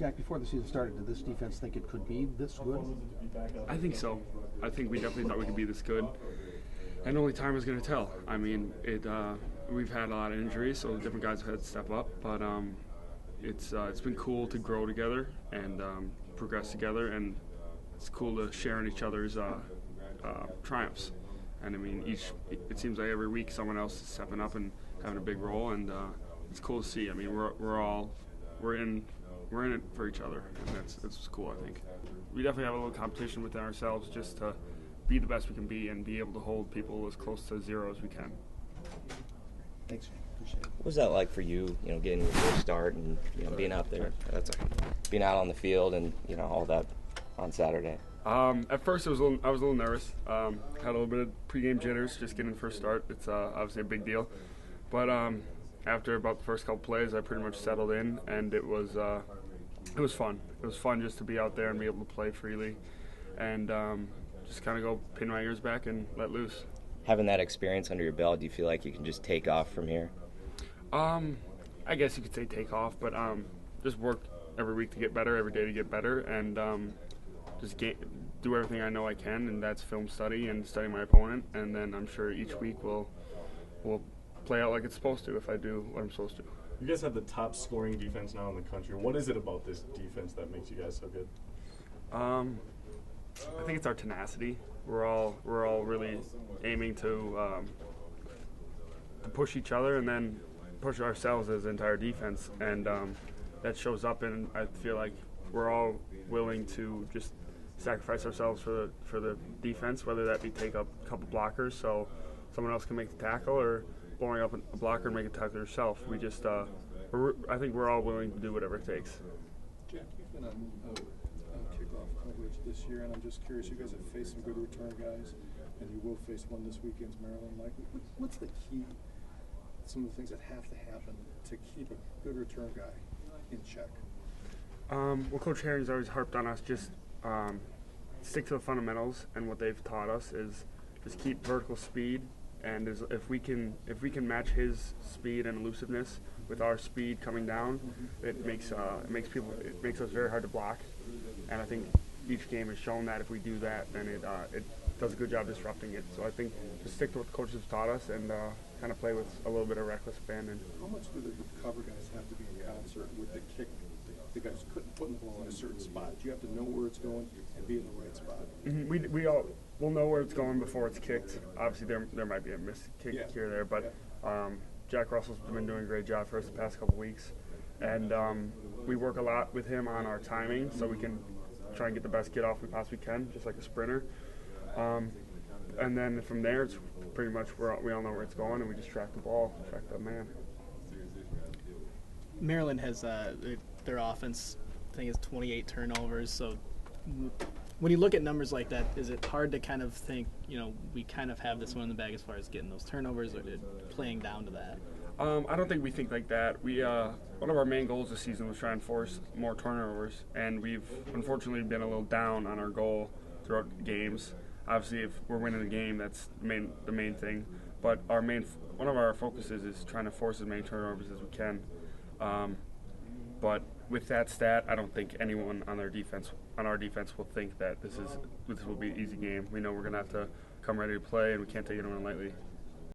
Jack, before the season started, did this defense think it could be this good? I think so. I think we definitely thought we could be this good, and only time is going to tell. I mean, we've had a lot of injuries, so different guys have had to step up, but it's been cool to grow together and progress together, and it's cool to share in each other's triumphs. And I mean, it seems like every week someone else is stepping up and having a big role, and it's cool to see. I mean, we're in it for each other, and that's cool. I think we definitely have a little competition within ourselves just to be the best we can be and be able to hold people as close to zero as we can. Thanks, appreciate it. What was that like for you? You know, getting your first start and being out there, being out on the field, and all that on Saturday. At first, I was a little nervous. Had a little bit of pregame jitters just getting the first start. It's obviously a big deal, but after about the first couple plays, I pretty much settled in, and it was fun. It was fun just to be out there and be able to play freely, and just kind of go pin my ears back and let loose. Having that experience under your belt, do you feel like you can just take off from here? I guess you could say take off, but just work every week to get better, every day to get better, and just do everything I know I can, and that's film study and study my opponent, and then I'm sure each week will play out like it's supposed to if I do what I'm supposed to. You guys have the top scoring defense now in the country. What is it about this defense that makes you guys so good? I think it's our tenacity. We're all really aiming to push each other and then push ourselves as the entire defense, and that shows up. And I feel like we're all willing to just sacrifice ourselves for the defense, whether that be take up a couple blockers so someone else can make the tackle, or blowing up a blocker and make a tackle yourself. We just I think we're all willing to do whatever it takes. Jack, you've been on kickoff coverage this year, and I'm just curious, you guys have faced some good return guys, and you will face one this weekend, Maryland likely. What's the key, some of the things that have to happen to keep a good return guy in check? Well, Coach Herring's always harped on us, just stick to the fundamentals, and what they've taught us is just keep vertical speed, and if we can match his speed and elusiveness with our speed coming down, it makes us very hard to block, and I think each game has shown that if we do that, then it does a good job disrupting it. So I think just stick to what the coaches have taught us and kind of play with a little bit of reckless abandon. How much do the cover guys have to be in concert with the kick? The guys couldn't put the ball in a certain spot. You have to know where it's going and be in the right spot. Mm-hmm. We all will know where it's going before it's kicked. Obviously, there might be a missed kick here or there, but Jack Russell's been doing a great job for us the past couple weeks, and we work a lot with him on our timing so we can try and get the best get off we possibly can, just like a sprinter. And then from there, it's pretty much we all know where it's going, and we just track the ball, track the man. Maryland has their offense, I think, is 28 turnovers. So when you look at numbers like that, is it hard to kind of think, we kind of have this one in the bag as far as getting those turnovers, or playing down to that? I don't think we think like that. We one of our main goals this season was try and force more turnovers, and we've unfortunately been a little down on our goal throughout games. Obviously, if we're winning the game, that's the main thing. But one of our focuses is trying to force as many turnovers as we can. But with that stat, I don't think anyone on our defense will think that this will be an easy game. We know we're going to have to come ready to play, and we can't take anyone lightly.